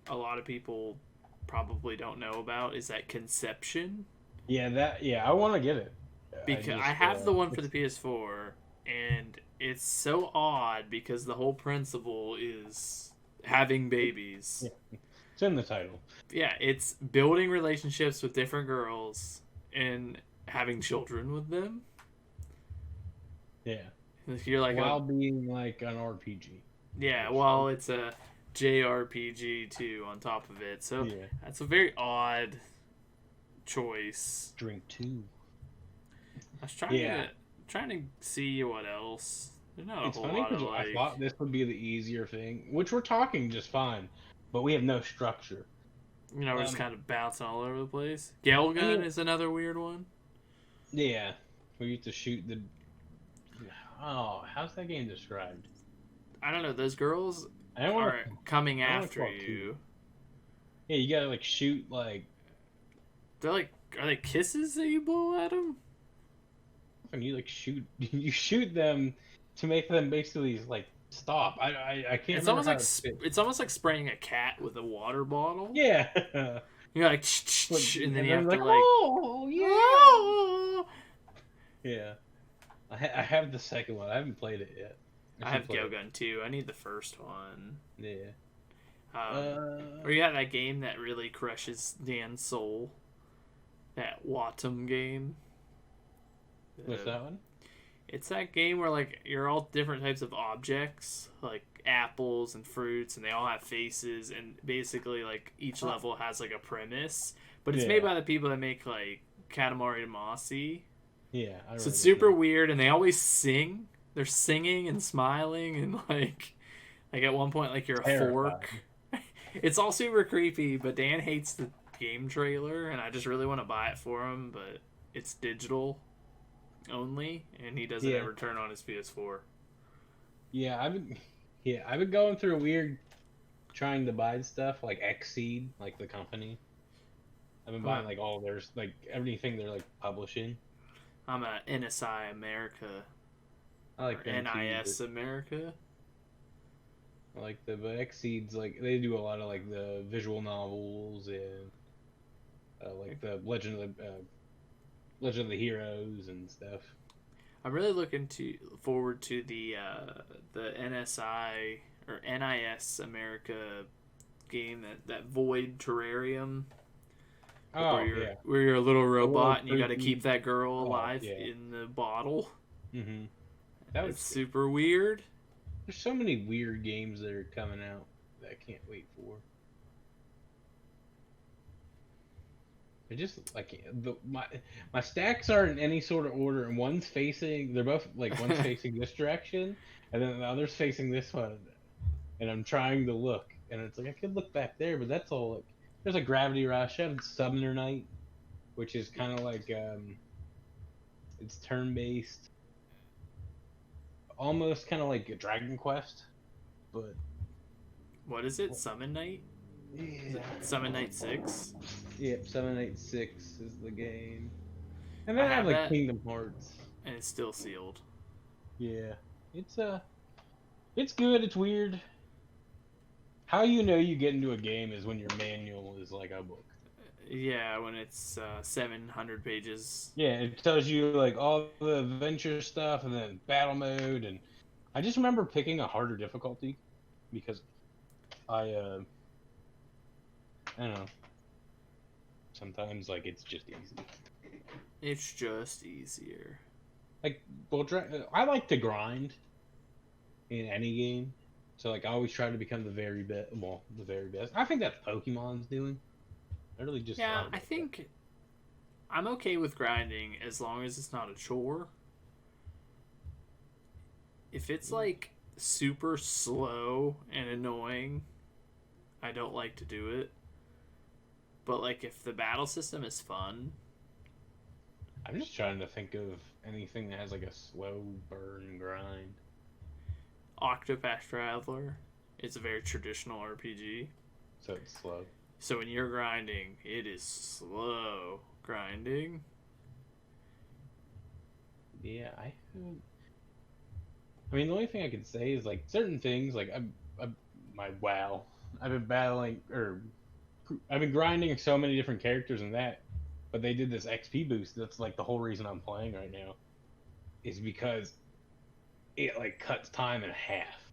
a lot of people probably don't know about is that Conception. yeah, I want to get it. I Because I just have the one for it's the PS4, and it's so odd because the whole principle is having babies. yeah, it's in the title. Yeah, it's building relationships with different girls and having children with them. Yeah, If you're like while being like an RPG. yeah, Which, well, it's a JRPG too on top of it, so yeah, that's a very odd choice. drink 2. I was Yeah, trying to see what else. There's not a it's whole funny lot of because I like, thought this would be the easier thing, which we're talking just fine, but we have no structure. we're just Um, kind of bouncing all over the place. Gale I Gun mean, is another weird one. yeah, we used to shoot the. Oh, how's that game described? I don't know. Those girls I don't want are to. coming I don't want to after call it too. you. Yeah, you gotta like shoot like. They're like, are they kisses that you blow at them? And you like shoot. You shoot them to make them basically like stop. I can't It's remember almost how like to fit. it's almost like spraying a cat with a water bottle. Yeah. You're like, But, and then and you then have to like, like, oh yeah. oh! Yeah. I have the second one. I haven't played it yet. I I should have play Gale it. Gun too. I need the first one. Yeah. Or you got that game that really crushes Dan's soul. That Watum game. What's that one? It's that game where like you're all different types of objects, like apples and fruits, and they all have faces, and basically like each level has like a premise. But it's made Yeah. by the people that make like Katamari Damacy. Yeah. I So remember it's super that. weird, and they always sing. They're singing and smiling, and like at one point, like you're a Terrifying. fork. It's all super creepy, but Dan hates the game trailer, and I just really want to buy it for him, but it's digital only, and he doesn't Yeah. ever turn on his PS4. I've been going through a weird trying to buy stuff like Xseed, like the company. I've been buying like all their like everything they're like publishing. I'm a NSI America I like or them too, NIS but America. I like the but Xseed's like they do a lot of like the visual novels and like the Legend of the Heroes and stuff. I'm really looking forward to the NSI or NIS America game that Void Terrarium. Oh Where you're a little robot and you got to freaky- keep that girl Oh, alive yeah. in the bottle. Mm-hmm. That was It's super weird. There's so many weird games that are coming out that I can't wait for. I just like my stacks aren't in any sort of order, and one's facing. They're both like one's facing this direction, and then the other's facing this one. And I'm trying to look, and it's like I could look back there, but that's all like. There's a Gravity Rush and Summoner Night, which is kind of like it's turn-based, almost kind of like a Dragon Quest, but What is it? Summon Night? Is it Summon Night 6? Yep, 786 is the game. And then I I have have like that. Kingdom Hearts. And it's still sealed. Yeah. It's good, it's weird. How you know you get into a game is when your manual is like a book. Yeah, when it's 700 pages. Yeah, it tells you like all the adventure stuff and then battle mode, and I just remember picking a harder difficulty because I don't know. sometimes like it's just easy. It's just easier. Like, well, I like to grind in any game. So like, I always try to become the very best. Well, the very best. I think that's Pokemon's doing. I really just Yeah, thought I about that. think I'm okay with grinding as long as it's not a chore. If it's like super slow and annoying, I don't like to do it. But like if the battle system is fun, I'm just trying to think of anything that has like a slow burn grind. Octopath Traveler is a very traditional RPG. So it's slow. So when you're grinding, it is slow grinding. Yeah, I mean, the only thing I could say is like certain things, like my WoW, I've been battling or I've been grinding so many different characters in that, but they did this XP boost. That's like the whole reason I'm playing right now, is because it like cuts time in half.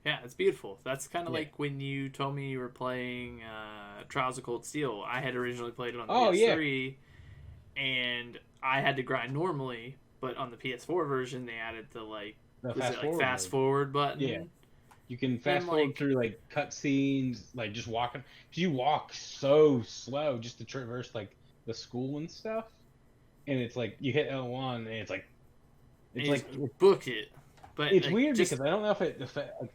Yeah, it's beautiful. That's kind of Yeah. like when you told me you were playing Trials of Cold Steel. I had originally played it on the Oh yeah, PS3, and I had to grind normally, but on the PS4 version, they added the like, the was fast it like forward fast mode. forward Yeah, button? you can And fast forward like, through like cutscenes, like just walking. Cause you walk so slow just to traverse like the school and stuff, and it's like you hit L1 and it's you just like book it. But it's like, weird just because I don't know if it affects like,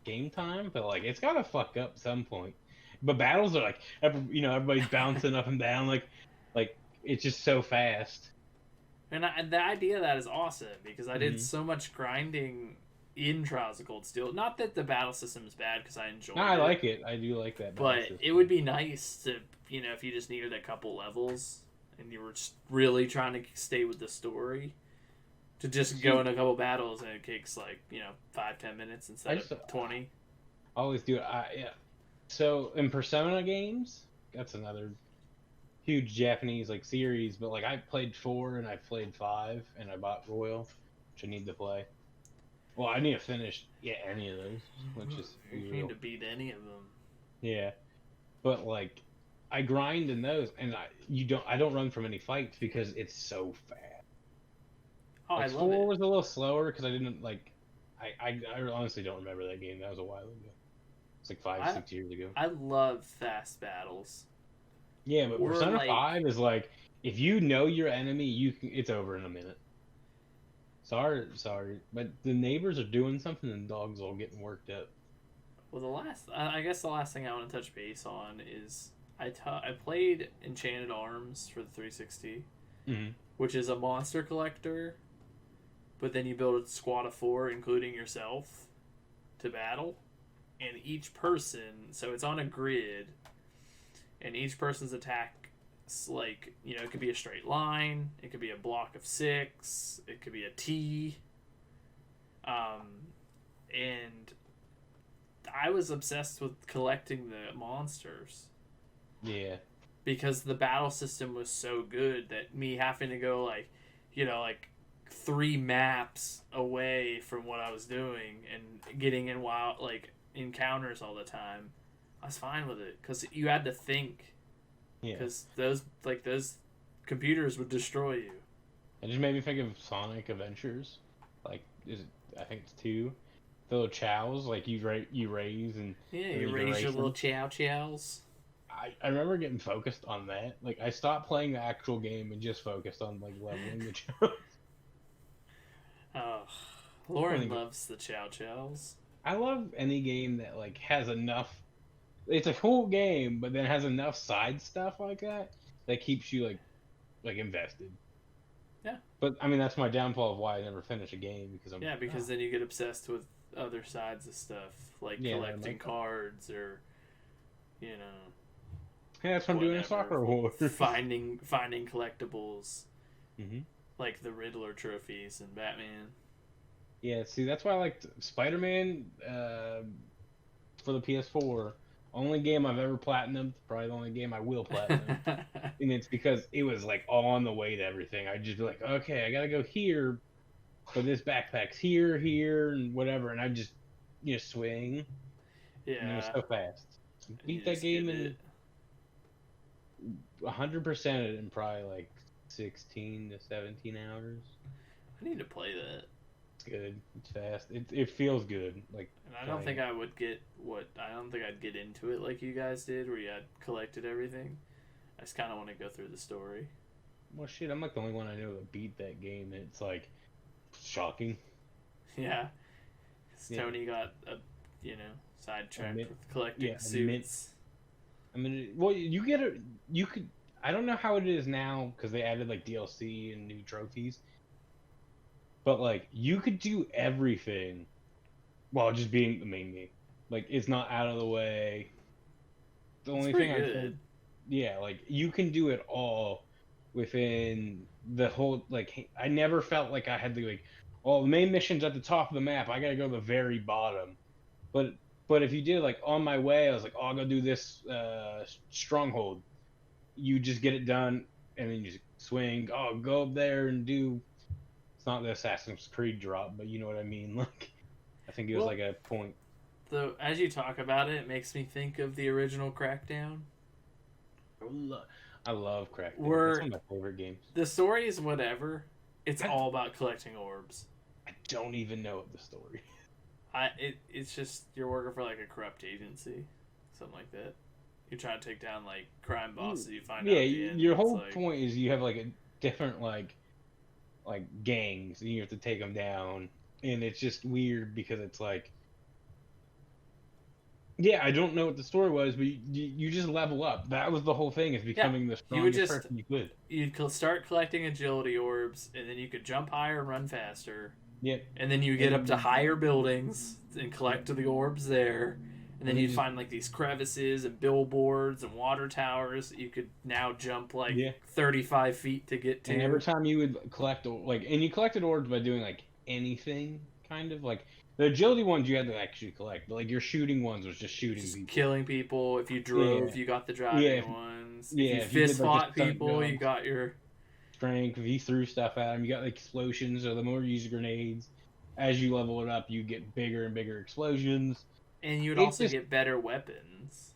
game time, but like it's gotta fuck up some point. But battles are like everybody's bouncing up and down like it's just so fast. and the idea of that is awesome because I did Hmm. so much grinding in Trials of Cold Steel. Not that the battle system is bad because I No, enjoyed I it, like it. I do like that battle but it system. would be nice to, if you just needed a couple levels and you were just really trying to stay with the story, to just go See, in a couple battles and it takes like 5-10 minutes I instead of just 20. always do it. Yeah. So in Persona games, that's another huge Japanese like series. But like I played 4 and I played 5 and I bought Royal, which I need to play. Well, I need to finish any of those. Let's just You be need real. to beat any of them. Yeah, but like I grind in those, and I don't run from any fights because it's so fast. Oh, I Like love 4 it. was a little slower because I didn't like. I honestly don't remember that game. That was a while ago. It's like five I 6 years ago. I love fast battles. Yeah, but Or Persona like, 5 is like if you know your enemy, it's over in a minute. Sorry, but the neighbors are doing something and the dogs all getting worked up. well, I guess the last thing I want to touch base on is I played Enchanted Arms for the 360, Hmm. which is a monster collector, but then you build a squad of 4, including yourself, to battle. And each person, so it's on a grid, and each person's attack, like, it could be a straight line, it could be a block of 6, it could be a T. And I was obsessed with collecting the monsters Yeah. because the battle system was so good that me having to go like 3 maps away from what I was doing and getting in wild like encounters all the time, I was fine with it because you had to think, Yeah. because those computers would destroy you. It just made me think of Sonic Adventures. Like, I think it's 2. The little chows, like you raise and Yeah, then you you're raise your little racing. chow chows. I remember getting focused on that. Like, I stopped playing the actual game and just focused on like leveling the chows. Oh, It's Lauren funny. loves the chow chows. I love any game that like has enough. It's a cool game, but then has enough side stuff like that that keeps you like invested. Yeah. But I mean, that's my downfall of why I never finish a game because I'm Yeah, like, because oh, then you get obsessed with other sides of stuff, like yeah, I'm collecting like, cards or, you know, hey, that's what I'm doing in whatever. Soccer Wars. Finding collectibles Hmm. like the Riddler trophies and Batman. Yeah, see, that's why I liked Spider-Man for the PS4. Only game I've ever platinumed, probably the only game I will platinum. And it's because it was like on the way to everything. I'd just be like, okay, I gotta go here, but this backpack's here, and whatever. And I'd just, swing. And it was Yeah, so fast. and you Beat that just get game it. in 100% it in probably like 16 to 17 hours. I need to play that. It's good. It's fast. It feels good. Like, And I don't think I would I don't think I'd get into it like you guys did, where you had collected everything. I just kind of want to go through the story. well, shit, I'm like the only one I know that beat that game. It's like shocking. Yeah. 'Cause Yeah. Tony got sidetracked Admit- with collecting yeah, suits. I mean, well, you could. I don't know how it is now because they added like DLC and new trophies. But like, you could do everything while just being the main game. Like, it's not out of the way. The It's only pretty thing good. yeah, like you can do it all within the whole. Like, I never felt like I had to like, oh, the main mission's at the top of the map. I gotta go to the very bottom. But if you did like on my way, I was like, oh, I'll go do this stronghold. You just get it done, and then you just swing. Oh, go up there and do. It's not the Assassin's Creed drop, but you know what I mean. Like, I think it was Well, like a point. though, as you talk about it, it makes me think of the original Crackdown. I love Crackdown. Where That's one of my favorite games. the story is whatever. It's all about collecting orbs. I don't even know the story. It's just you're working for like a corrupt agency, something like that. You're trying to take down like crime bosses. You find out. Yeah, At the end, your it's whole like, point is you have like a different like gangs, and you have to take them down, and it's just weird because it's like, yeah, I don't know what the story was, but you just level up. That was the whole thing, is becoming the you would strongest just person you could. you'd start collecting agility orbs, and then you could jump higher and run faster. Yeah, And then you get up to higher buildings and collect the orbs there. And then you'd find like these crevices and billboards and water towers that you could now jump like 35 feet to get to. And every time you would collect and you collected orbs by doing like anything, kind of like the agility ones you had to actually collect, but like your shooting ones was just shooting people, killing people. If you drove, you got the driving ones. Yeah, if you fist did, like, fought people, you got your strength. If you threw stuff at them, you got like explosions. Or the more you use grenades, as you level it up, you get bigger and bigger explosions. And you would also get better weapons.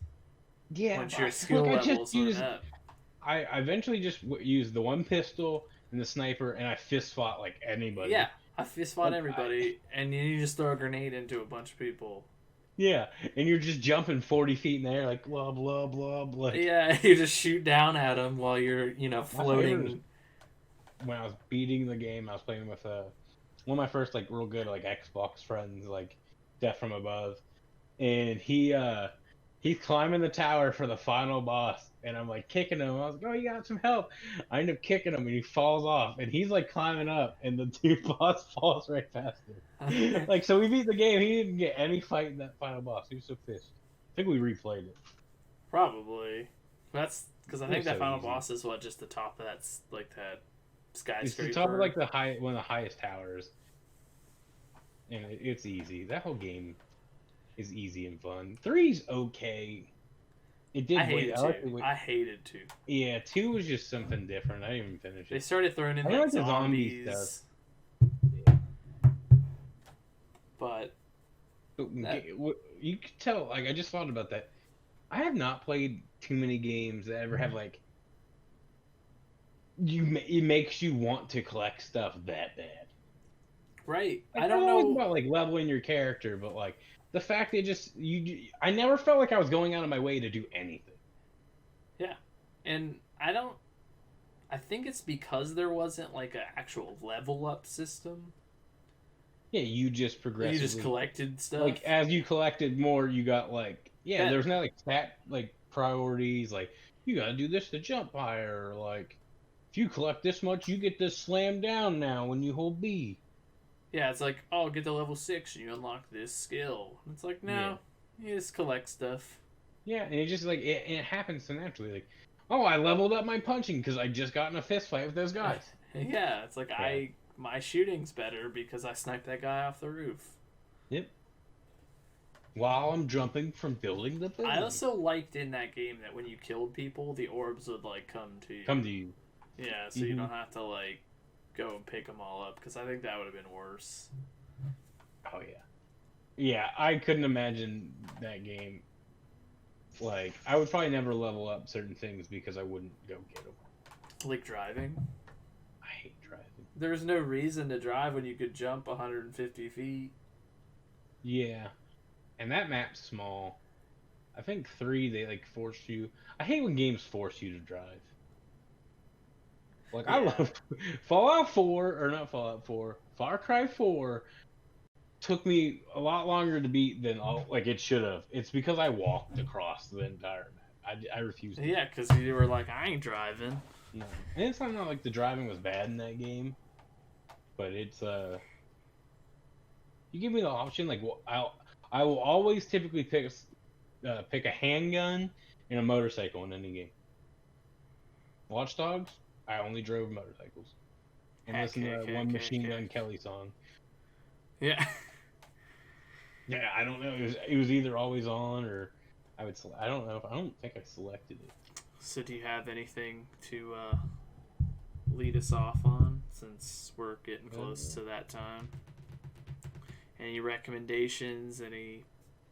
Yeah, once your skill levels went up. I eventually just used the one pistol and the sniper, and I fist fought like anybody. Yeah, I fist fought everybody, and then you just throw a grenade into a bunch of people. Yeah, and you're just jumping 40 feet in the air, like blah blah blah blah. Yeah, you just shoot down at them while you're floating. When I was beating the game, I was playing with one of my first like real good like Xbox friends, like Death from Above, and he's climbing the tower for the final boss, and I'm like kicking him. I was like, "Oh, you got some help!" I end up kicking him, and he falls off, and he's like climbing up, and the dude boss falls right past him. Like, so we beat the game. He didn't get any fight in that final boss. He was so pissed. I think we replayed it. Probably. That's because I think that final boss is just the top of that that skyscraper. It's the top of like one of the highest towers, and it's easy. That whole game is easy and fun. 3's okay. It did. I hated 2. Yeah, 2 was just something different. I didn't even finish it. They started throwing in like zombies. Stuff. But you could tell. Like, I just thought about that. I have not played too many games that ever have like it makes you want to collect stuff that bad. Right. Like, I don't know about like leveling your character, but like the fact that I never felt like I was going out of my way to do anything. Yeah. And I think it's because there wasn't like an actual level up system. Yeah, you just progressively. You just collected stuff. Like, as you collected more, you got like there's no like stat like priorities. Like, you gotta do this to jump higher. Like, if you collect this much, you get to slam down now when you hold B. Yeah, it's like, oh, get to level 6 and you unlock this skill. It's like, no, you just collect stuff. Yeah, and it just like it happens so naturally. Like, oh, I leveled up my punching because I just got in a fist fight with those guys. Yeah, it's like my shooting's better because I sniped that guy off the roof. Yep. While I'm jumping from building to building. I also liked in that game that when you killed people, the orbs would like come to you. Yeah, so you don't have to like go and pick them all up, because I think that would have been worse. Oh yeah. Yeah, I couldn't imagine that game Like, I would probably never level up certain things because I wouldn't go get them. Like driving. I hate driving. There's no reason to drive when you could jump 150 feet. Yeah, and that map's small. I think 3 they like force you. I hate when games force you to drive. Like I Yeah. love Fallout 4 or not Fallout 4. Far Cry 4 took me a lot longer to beat than like it should have. It's because I walked across the entire map. I refuse to. Yeah, because you were like, I ain't driving. No. And it's not like the driving was bad in that game, but it's you give me the option like I will always typically pick a handgun and a motorcycle in any game. Watch Dogs, I only drove motorcycles and listened to one Machine Gun Kelly song. Yeah. Yeah, I don't know. It was either always on or I would. I don't know. I don't think I selected it. So do you have anything to lead us off on since we're getting close to that time? Any recommendations? Any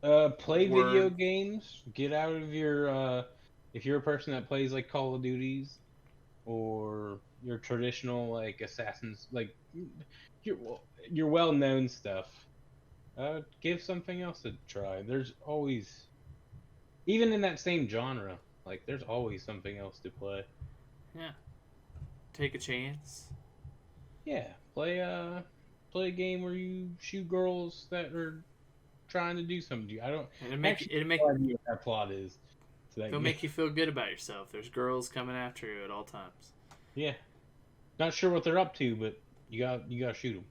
play video games. Get out of your if you're a person that plays like Call of Duties or your traditional like Assassin's like your well-known stuff. Give something else a try. There's always, even in that same genre, like there's always something else to play. Yeah. Take a chance. Yeah, play a game where you shoot girls that are trying to do something to you. I don't. It'll make no idea what that plot is. It'll make you feel good about yourself. There's girls coming after you at all times. Yeah. Not sure what they're up to, but you got to shoot them.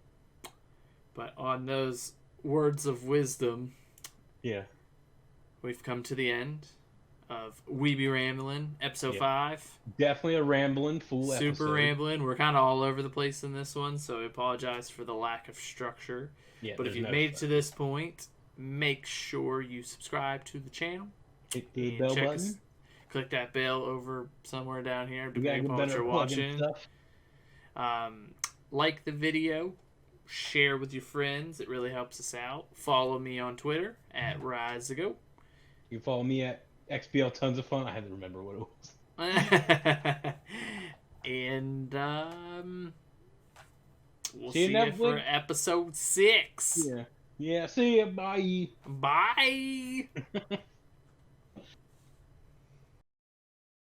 But on those words of wisdom, yeah, we've come to the end of We Be Ramblin', episode 5. Definitely a rambling full Super episode. rambling. We're kind of all over the place in this one, so I apologize for the lack of structure. Yeah, but if you've made it to this point, make sure you subscribe to the channel. Hit the bell button. Click that bell over somewhere down here, depending upon what you're watching. Like the video. Share with your friends. It really helps us out. Follow me on Twitter at Rise2Go. You can follow me at XBL Tons of Fun. I had to remember what it was. And we'll see you for episode 6. Yeah. See ya. Bye. Bye.